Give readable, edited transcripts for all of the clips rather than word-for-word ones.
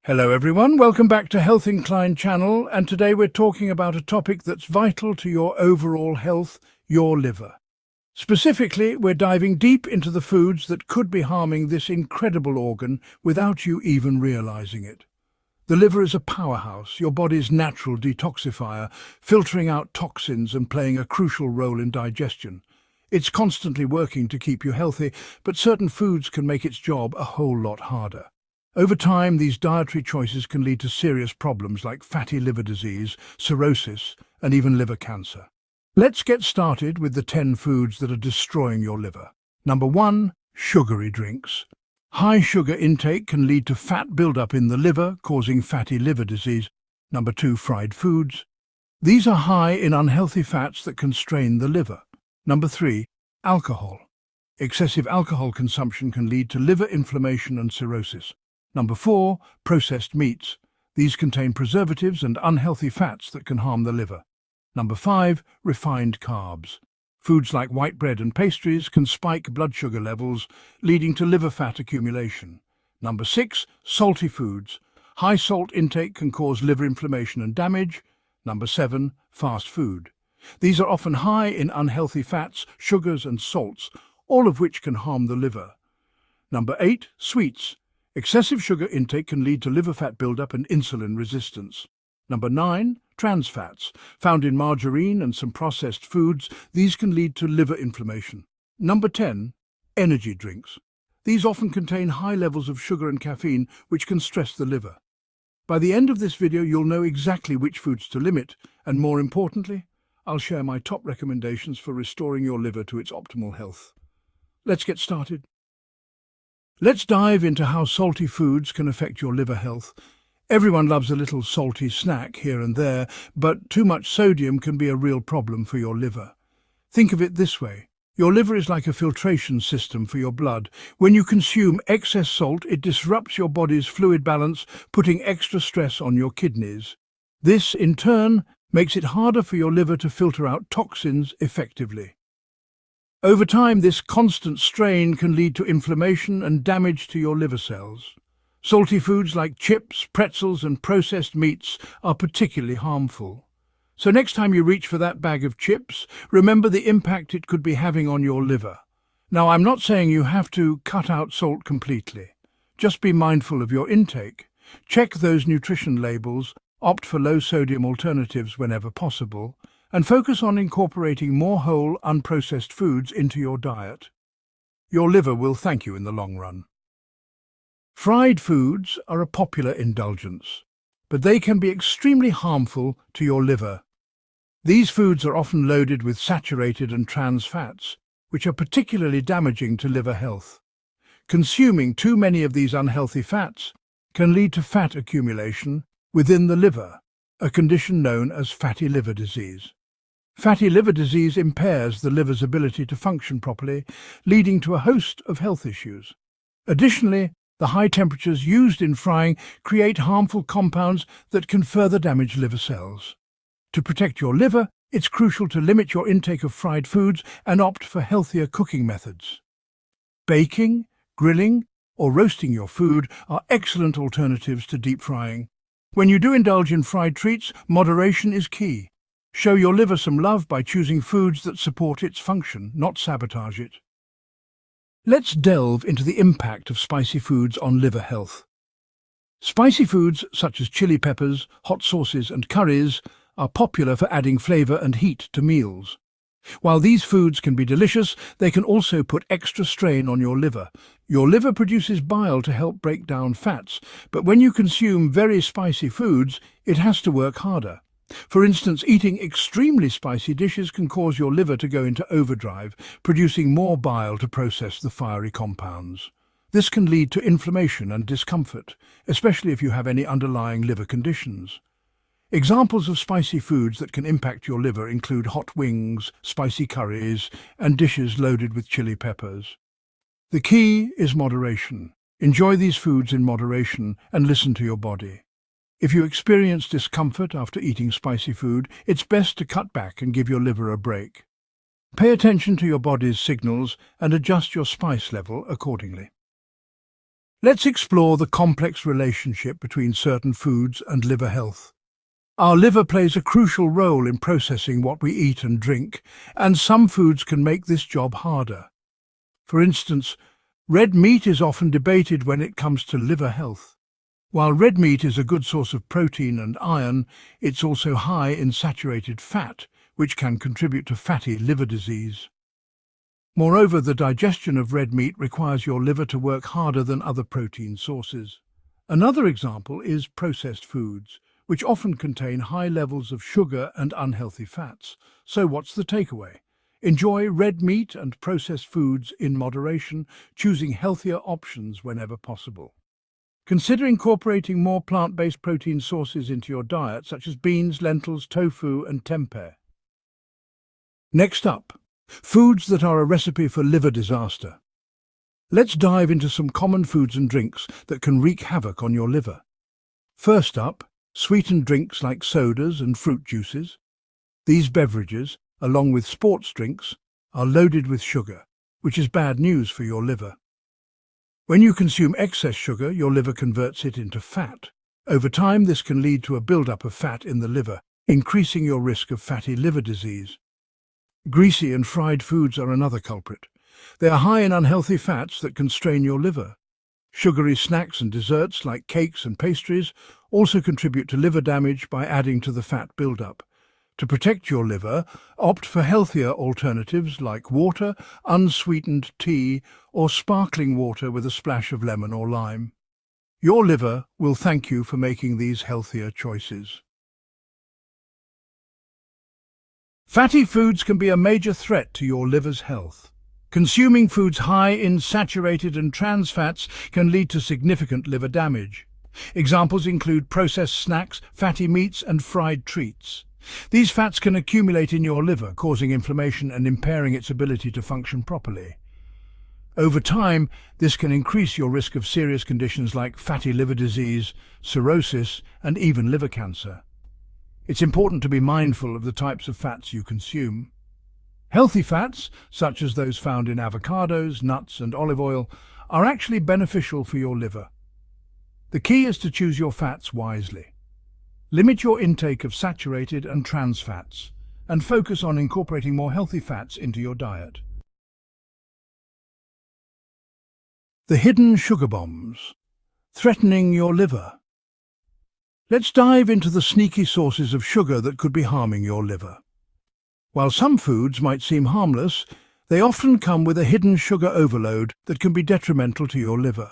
Hello everyone, welcome back to Health Inclined channel, and today we're talking about a topic that's vital to your overall health, your liver. Specifically, we're diving deep into the foods that could be harming this incredible organ without you even realizing it. The liver is a powerhouse, your body's natural detoxifier, filtering out toxins and playing a crucial role in digestion. It's constantly working to keep you healthy, but certain foods can make its job a whole lot harder. Over time, these dietary choices can lead to serious problems like fatty liver disease, cirrhosis, and even liver cancer. Let's get started with the 10 foods that are destroying your liver. Number 1. Sugary drinks. High sugar intake can lead to fat buildup in the liver, causing fatty liver disease. Number 2. Fried foods. These are high in unhealthy fats that can strain the liver. Number 3. Alcohol. Excessive alcohol consumption can lead to liver inflammation and cirrhosis. Number 4. Processed meats. These contain preservatives and unhealthy fats that can harm the liver. Number 5. Refined carbs. Foods like white bread and pastries can spike blood sugar levels, leading to liver fat accumulation. Number 6. Salty foods. High salt intake can cause liver inflammation and damage. Number 7. Fast food. These are often high in unhealthy fats, sugars and salts, all of which can harm the liver. Number 8. Sweets. Excessive sugar intake can lead to liver fat buildup and insulin resistance. Number 9. Trans fats. Found in margarine and some processed foods, these can lead to liver inflammation. Number 10. Energy drinks. These often contain high levels of sugar and caffeine, which can stress the liver. By the end of this video, you'll know exactly which foods to limit, and more importantly, I'll share my top recommendations for restoring your liver to its optimal health. Let's get started. Let's dive into how salty foods can affect your liver health. Everyone loves a little salty snack here and there, but too much sodium can be a real problem for your liver. Think of it this way. Your liver is like a filtration system for your blood. When you consume excess salt, it disrupts your body's fluid balance, putting extra stress on your kidneys. This, in turn, makes it harder for your liver to filter out toxins effectively. Over time, this constant strain can lead to inflammation and damage to your liver cells. Salty foods like chips, pretzels, and processed meats are particularly harmful. So next time you reach for that bag of chips, remember the impact it could be having on your liver. Now, I'm not saying you have to cut out salt completely. Just be mindful of your intake. Check those nutrition labels, opt for low-sodium alternatives whenever possible, and focus on incorporating more whole, unprocessed foods into your diet. Your liver will thank you in the long run. Fried foods are a popular indulgence, but they can be extremely harmful to your liver. These foods are often loaded with saturated and trans fats, which are particularly damaging to liver health. Consuming too many of these unhealthy fats can lead to fat accumulation within the liver, a condition known as fatty liver disease. Fatty liver disease impairs the liver's ability to function properly, leading to a host of health issues. Additionally, the high temperatures used in frying create harmful compounds that can further damage liver cells. To protect your liver, it's crucial to limit your intake of fried foods and opt for healthier cooking methods. Baking, grilling, or roasting your food are excellent alternatives to deep frying. When you do indulge in fried treats, moderation is key. Show your liver some love by choosing foods that support its function, not sabotage it. Let's delve into the impact of spicy foods on liver health. Spicy foods such as chili peppers, hot sauces, and curries are popular for adding flavor and heat to meals. While these foods can be delicious, they can also put extra strain on your liver. Your liver produces bile to help break down fats, but when you consume very spicy foods, it has to work harder. For instance, eating extremely spicy dishes can cause your liver to go into overdrive, producing more bile to process the fiery compounds. This can lead to inflammation and discomfort, especially if you have any underlying liver conditions. Examples of spicy foods that can impact your liver include hot wings, spicy curries, and dishes loaded with chili peppers. The key is moderation. Enjoy these foods in moderation and listen to your body. If you experience discomfort after eating spicy food, it's best to cut back and give your liver a break. Pay attention to your body's signals and adjust your spice level accordingly. Let's explore the complex relationship between certain foods and liver health. Our liver plays a crucial role in processing what we eat and drink, and some foods can make this job harder. For instance, red meat is often debated when it comes to liver health. While red meat is a good source of protein and iron, it's also high in saturated fat, which can contribute to fatty liver disease. Moreover, the digestion of red meat requires your liver to work harder than other protein sources. Another example is processed foods, which often contain high levels of sugar and unhealthy fats. So what's the takeaway? Enjoy red meat and processed foods in moderation, choosing healthier options whenever possible. Consider incorporating more plant-based protein sources into your diet, such as beans, lentils, tofu, and tempeh. Next up, foods that are a recipe for liver disaster. Let's dive into some common foods and drinks that can wreak havoc on your liver. First up, sweetened drinks like sodas and fruit juices. These beverages, along with sports drinks, are loaded with sugar, which is bad news for your liver. When you consume excess sugar, your liver converts it into fat. Over time, this can lead to a buildup of fat in the liver, increasing your risk of fatty liver disease. Greasy and fried foods are another culprit. They are high in unhealthy fats that can strain your liver. Sugary snacks and desserts like cakes and pastries also contribute to liver damage by adding to the fat buildup. To protect your liver, opt for healthier alternatives like water, unsweetened tea, or sparkling water with a splash of lemon or lime. Your liver will thank you for making these healthier choices. Fatty foods can be a major threat to your liver's health. Consuming foods high in saturated and trans fats can lead to significant liver damage. Examples include processed snacks, fatty meats, and fried treats. These fats can accumulate in your liver, causing inflammation and impairing its ability to function properly. Over time, this can increase your risk of serious conditions like fatty liver disease, cirrhosis, and even liver cancer. It's important to be mindful of the types of fats you consume. Healthy fats, such as those found in avocados, nuts, and olive oil, are actually beneficial for your liver. The key is to choose your fats wisely. Limit your intake of saturated and trans fats, and focus on incorporating more healthy fats into your diet. The hidden sugar bombs, threatening your liver. Let's dive into the sneaky sources of sugar that could be harming your liver. While some foods might seem harmless, they often come with a hidden sugar overload that can be detrimental to your liver.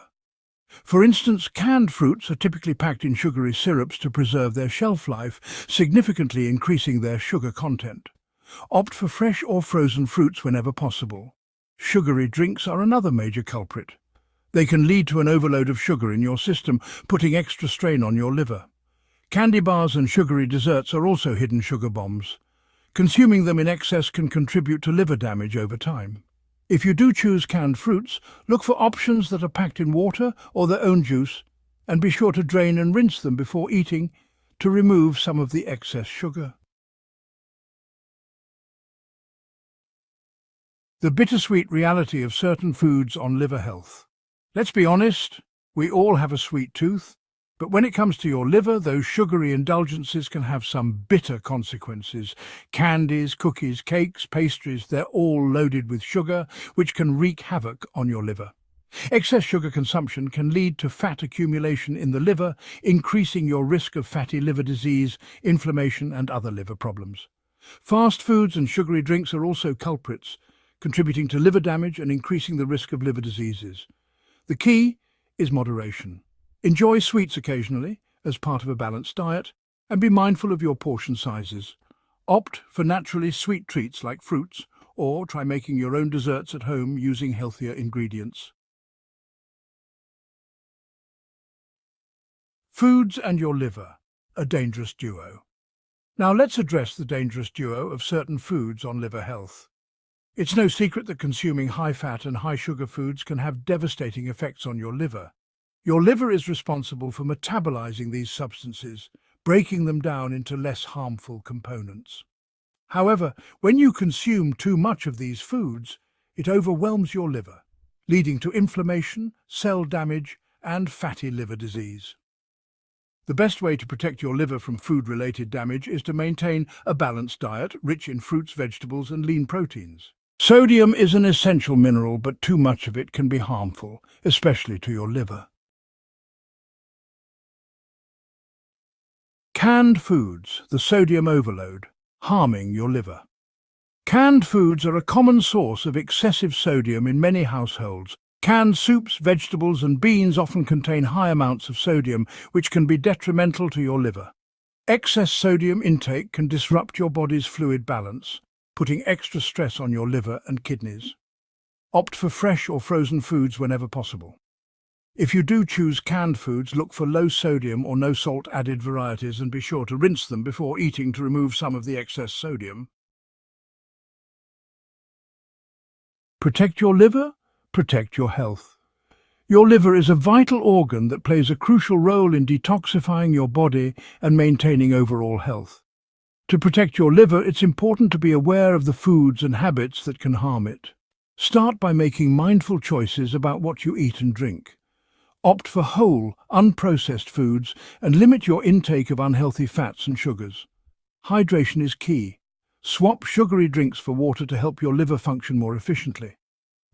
For instance, canned fruits are typically packed in sugary syrups to preserve their shelf life, significantly increasing their sugar content. Opt for fresh or frozen fruits whenever possible. Sugary drinks are another major culprit. They can lead to an overload of sugar in your system, putting extra strain on your liver. Candy bars and sugary desserts are also hidden sugar bombs. Consuming them in excess can contribute to liver damage over time. If you do choose canned fruits, look for options that are packed in water or their own juice, and be sure to drain and rinse them before eating to remove some of the excess sugar. The bittersweet reality of certain foods on liver health. Let's be honest, we all have a sweet tooth, but when it comes to your liver, those sugary indulgences can have some bitter consequences. Candies, cookies, cakes, pastries, they're all loaded with sugar, which can wreak havoc on your liver. Excess sugar consumption can lead to fat accumulation in the liver, increasing your risk of fatty liver disease, inflammation, and other liver problems. Fast foods and sugary drinks are also culprits, contributing to liver damage and increasing the risk of liver diseases. The key is moderation. Enjoy sweets occasionally as part of a balanced diet, and be mindful of your portion sizes. Opt for naturally sweet treats like fruits, or try making your own desserts at home using healthier ingredients. Foods and your liver, a dangerous duo. Now let's address the dangerous duo of certain foods on liver health. It's no secret that consuming high-fat and high-sugar foods can have devastating effects on your liver. Your liver is responsible for metabolizing these substances, breaking them down into less harmful components. However, when you consume too much of these foods, it overwhelms your liver, leading to inflammation, cell damage, and fatty liver disease. The best way to protect your liver from food-related damage is to maintain a balanced diet rich in fruits, vegetables, and lean proteins. Sodium is an essential mineral, but too much of it can be harmful, especially to your liver. Canned foods, the sodium overload, harming your liver. Canned foods are a common source of excessive sodium in many households. Canned soups, vegetables, and beans often contain high amounts of sodium, which can be detrimental to your liver. Excess sodium intake can disrupt your body's fluid balance, putting extra stress on your liver and kidneys. Opt for fresh or frozen foods whenever possible. If you do choose canned foods, look for low sodium or no salt added varieties and be sure to rinse them before eating to remove some of the excess sodium. Protect your liver, protect your health. Your liver is a vital organ that plays a crucial role in detoxifying your body and maintaining overall health. To protect your liver, it's important to be aware of the foods and habits that can harm it. Start by making mindful choices about what you eat and drink. Opt for whole, unprocessed foods and limit your intake of unhealthy fats and sugars. Hydration is key. Swap sugary drinks for water to help your liver function more efficiently.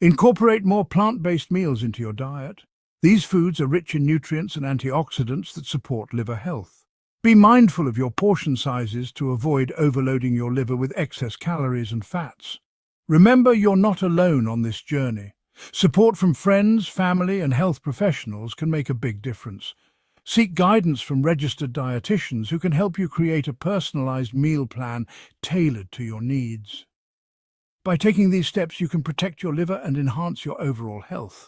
Incorporate more plant-based meals into your diet. These foods are rich in nutrients and antioxidants that support liver health. Be mindful of your portion sizes to avoid overloading your liver with excess calories and fats. Remember, you're not alone on this journey. Support from friends, family, and health professionals can make a big difference. Seek guidance from registered dietitians who can help you create a personalized meal plan tailored to your needs. By taking these steps, you can protect your liver and enhance your overall health.